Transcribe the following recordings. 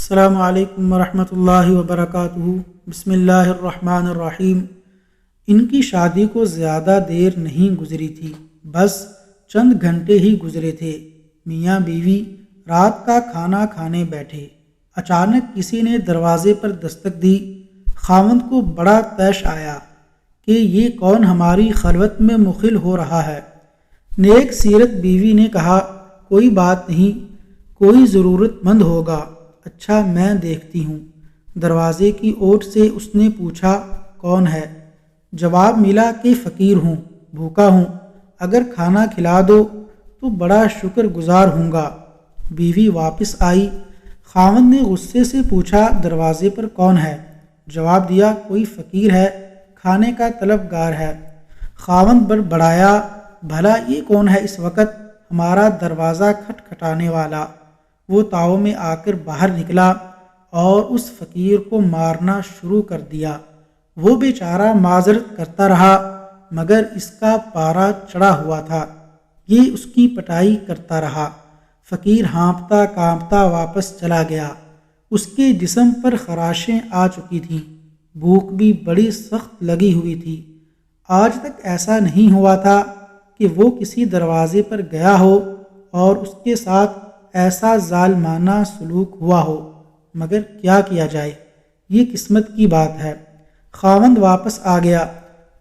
السلام علیکم ورحمۃ اللہ وبرکاتہ۔ بسم اللہ الرحمن الرحیم۔ ان کی شادی کو زیادہ دیر نہیں گزری تھی، بس چند گھنٹے ہی گزرے تھے۔ میاں بیوی رات کا کھانا کھانے بیٹھے، اچانک کسی نے دروازے پر دستک دی۔ خاوند کو بڑا طیش آیا کہ یہ کون ہماری خلوت میں مخل ہو رہا ہے۔ نیک سیرت بیوی نے کہا، کوئی بات نہیں، کوئی ضرورت مند ہوگا، اچھا میں دیکھتی ہوں۔ دروازے کی اوٹ سے اس نے پوچھا، کون ہے؟ جواب ملا کہ فقیر ہوں، بھوکا ہوں، اگر کھانا کھلا دو تو بڑا شکر گزار ہوں گا۔ بیوی واپس آئی۔ خاوند نے غصے سے پوچھا، دروازے پر کون ہے؟ جواب دیا، کوئی فقیر ہے، کھانے کا طلبگار ہے۔ خاوند بڑبڑایا، بھلا یہ کون ہے اس وقت ہمارا دروازہ کھٹکھٹانے والا؟ وہ تاؤ میں آ کر باہر نکلا اور اس فقیر کو مارنا شروع کر دیا۔ وہ بیچارہ معذرت کرتا رہا، مگر اس کا پارا چڑھا ہوا تھا، یہ اس کی پٹائی کرتا رہا۔ فقیر ہانپتا کانپتا واپس چلا گیا۔ اس کے جسم پر خراشیں آ چکی تھیں، بھوک بھی بڑی سخت لگی ہوئی تھی۔ آج تک ایسا نہیں ہوا تھا کہ وہ کسی دروازے پر گیا ہو اور اس کے ساتھ ایسا ظالمانہ سلوک ہوا ہو، مگر کیا کیا جائے، یہ قسمت کی بات ہے۔ خاوند واپس آ گیا،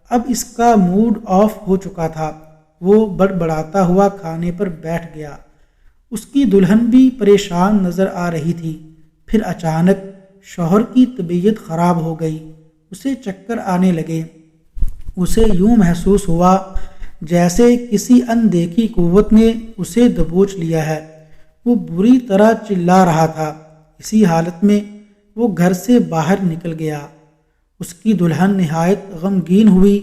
اب اس کا موڈ آف ہو چکا تھا۔ وہ بڑبڑاتا ہوا کھانے پر بیٹھ گیا۔ اس کی دلہن بھی پریشان نظر آ رہی تھی۔ پھر اچانک شوہر کی طبیعت خراب ہو گئی، اسے چکر آنے لگے۔ اسے یوں محسوس ہوا جیسے کسی اندیکھی قوت نے اسے دبوچ لیا ہے۔ وہ بری طرح چلا رہا تھا۔ اسی حالت میں وہ گھر سے باہر نکل گیا۔ اس کی دلہن نہایت غمگین ہوئی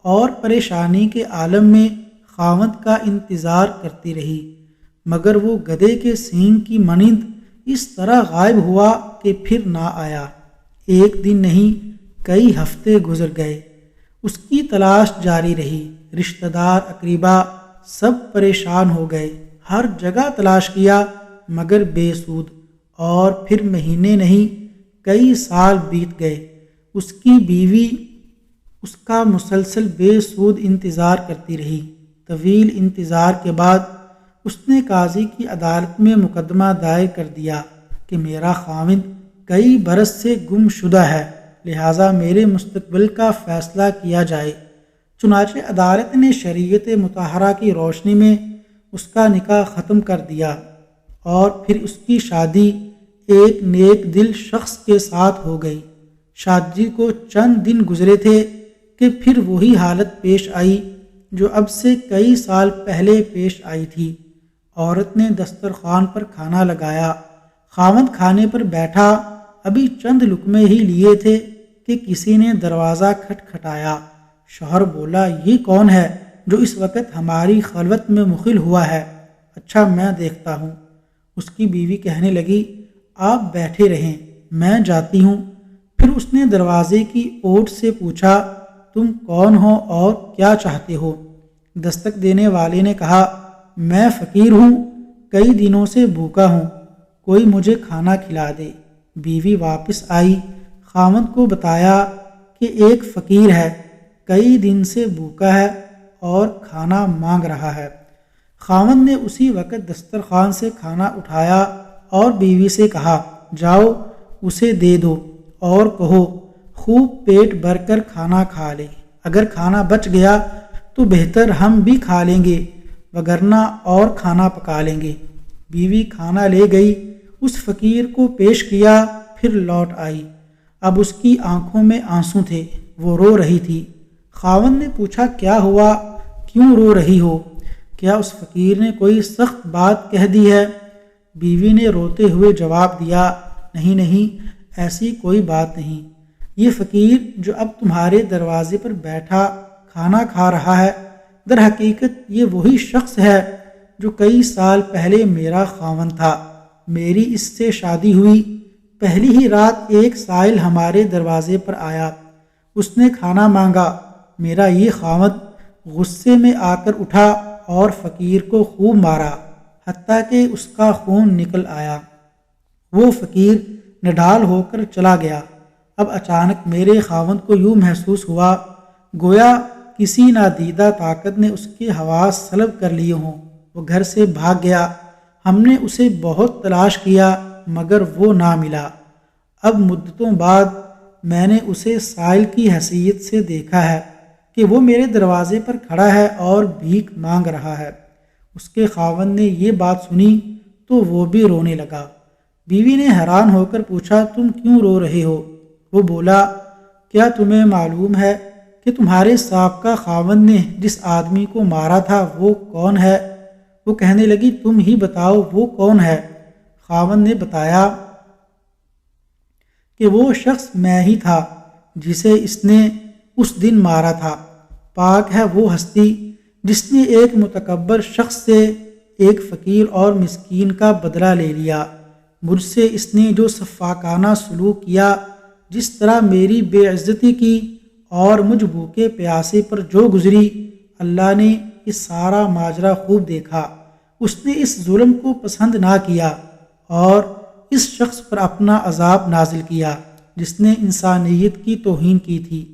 اور پریشانی کے عالم میں خاوند کا انتظار کرتی رہی، مگر وہ گدھے کے سینگ کی مانند اس طرح غائب ہوا کہ پھر نہ آیا۔ ایک دن نہیں، کئی ہفتے گزر گئے۔ اس کی تلاش جاری رہی۔ رشتہ دار اقربا سب پریشان ہو گئے، ہر جگہ تلاش کیا مگر بے سود، اور پھر مہینے نہیں کئی سال بیت گئے۔ اس کی بیوی اس کا مسلسل بے سود انتظار کرتی رہی۔ طویل انتظار کے بعد اس نے قاضی کی عدالت میں مقدمہ دائر کر دیا کہ میرا خاوند کئی برس سے گم شدہ ہے، لہٰذا میرے مستقبل کا فیصلہ کیا جائے۔ چنانچہ عدالت نے شریعت مطہرہ کی روشنی میں اس کا نکاح ختم کر دیا اور پھر اس کی شادی ایک نیک دل شخص کے ساتھ ہو گئی۔ شادی کو چند دن گزرے تھے کہ پھر وہی حالت پیش آئی جو اب سے کئی سال پہلے پیش آئی تھی۔ عورت نے دسترخوان پر کھانا لگایا، خاوند کھانے پر بیٹھا، ابھی چند لقمے ہی لیے تھے کہ کسی نے دروازہ کھٹکھٹایا۔ شوہر بولا، یہ کون ہے جو اس وقت ہماری خلوت میں مخل ہوا ہے؟ اچھا میں دیکھتا ہوں۔ اس کی بیوی کہنے لگی، آپ بیٹھے رہیں، میں جاتی ہوں۔ پھر اس نے دروازے کی اوٹ سے پوچھا، تم کون ہو اور کیا چاہتے ہو؟ دستک دینے والے نے کہا، میں فقیر ہوں، کئی دنوں سے بھوکا ہوں، کوئی مجھے کھانا کھلا دے۔ بیوی واپس آئی، خاوند کو بتایا کہ ایک فقیر ہے، کئی دن سے بھوکا ہے اور کھانا مانگ رہا ہے۔ خاوند نے اسی وقت دسترخوان سے کھانا اٹھایا اور بیوی سے کہا، جاؤ اسے دے دو اور کہو خوب پیٹ بھر کر کھانا کھا لے، اگر کھانا بچ گیا تو بہتر ہم بھی کھا لیں گے، وگرنہ اور کھانا پکا لیں گے۔ بیوی کھانا لے گئی، اس فقیر کو پیش کیا، پھر لوٹ آئی۔ اب اس کی آنکھوں میں آنسو تھے، وہ رو رہی تھی۔ خاوند نے پوچھا، کیا ہوا، کیوں رو رہی ہو؟ کیا اس فقیر نے کوئی سخت بات کہہ دی ہے؟ بیوی نے روتے ہوئے جواب دیا، نہیں نہیں، ایسی کوئی بات نہیں۔ یہ فقیر جو اب تمہارے دروازے پر بیٹھا کھانا کھا رہا ہے، در حقیقت یہ وہی شخص ہے جو کئی سال پہلے میرا خاوند تھا۔ میری اس سے شادی ہوئی، پہلی ہی رات ایک سائل ہمارے دروازے پر آیا، اس نے کھانا مانگا۔ میرا یہ خاوند غصے میں آ کر اٹھا اور فقیر کو خوب مارا، حتیٰ کہ اس کا خون نکل آیا۔ وہ فقیر نڈال ہو کر چلا گیا۔ اب اچانک میرے خاوند کو یوں محسوس ہوا گویا کسی نادیدہ طاقت نے اس کے حواس سلب کر لیے ہوں۔ وہ گھر سے بھاگ گیا۔ ہم نے اسے بہت تلاش کیا مگر وہ نہ ملا۔ اب مدتوں بعد میں نے اسے سائل کی حیثیت سے دیکھا ہے کہ وہ میرے دروازے پر کھڑا ہے اور بھیک مانگ رہا ہے۔ اس کے خاوند نے یہ بات سنی تو وہ بھی رونے لگا۔ بیوی نے حیران ہو کر پوچھا تم کیوں رو رہے ہو؟ وہ بولا کیا تمہیں معلوم ہے کہ تمہارے سابقہ خاوند نے جس آدمی کو مارا تھا وہ کون ہے؟ وہ کہنے لگی تم ہی بتاؤ وہ کون ہے؟ خاوند نے بتایا کہ وہ شخص میں ہی تھا جسے اس نے اس دن مارا تھا۔ پاک ہے وہ ہستی جس نے ایک متکبر شخص سے ایک فقیر اور مسکین کا بدلہ لے لیا۔ مجھ سے اس نے جو سفاکانہ سلوک کیا، جس طرح میری بے عزتی کی اور مجھ بھوکے پیاسے پر جو گزری، اللہ نے یہ سارا ماجرا خوب دیکھا۔ اس نے اس ظلم کو پسند نہ کیا اور اس شخص پر اپنا عذاب نازل کیا جس نے انسانیت کی توہین کی تھی۔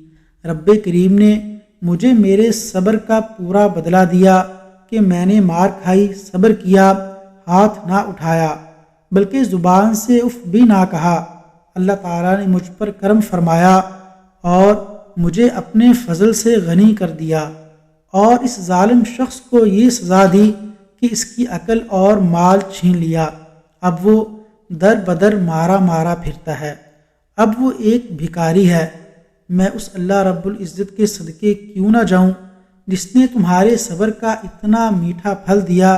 رب کریم نے مجھے میرے صبر کا پورا بدلہ دیا کہ میں نے مار کھائی، صبر کیا، ہاتھ نہ اٹھایا، بلکہ زبان سے اف بھی نہ کہا۔ اللہ تعالیٰ نے مجھ پر کرم فرمایا اور مجھے اپنے فضل سے غنی کر دیا، اور اس ظالم شخص کو یہ سزا دی کہ اس کی عقل اور مال چھین لیا۔ اب وہ در بدر مارا مارا پھرتا ہے۔ اب وہ ایک بھکاری ہے۔ میں اس اللہ رب العزت کے صدقے کیوں نہ جاؤں جس نے تمہارے صبر کا اتنا میٹھا پھل دیا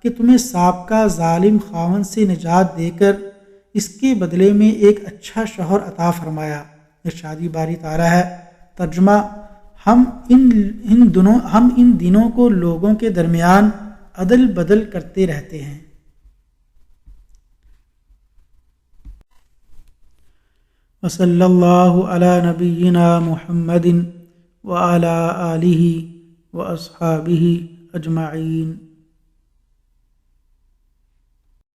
کہ تمہیں سابقہ ظالم خاوند سے نجات دے کر اس کے بدلے میں ایک اچھا شوہر عطا فرمایا۔ ارشاد باری تعالیٰ ہے۔ ترجمہ ہم ان دنوں کو لوگوں کے درمیان عدل بدل کرتے رہتے ہیں۔ وصلی اللہ علی نبینا محمد وعلی آلہ واصحابہ اجمعین۔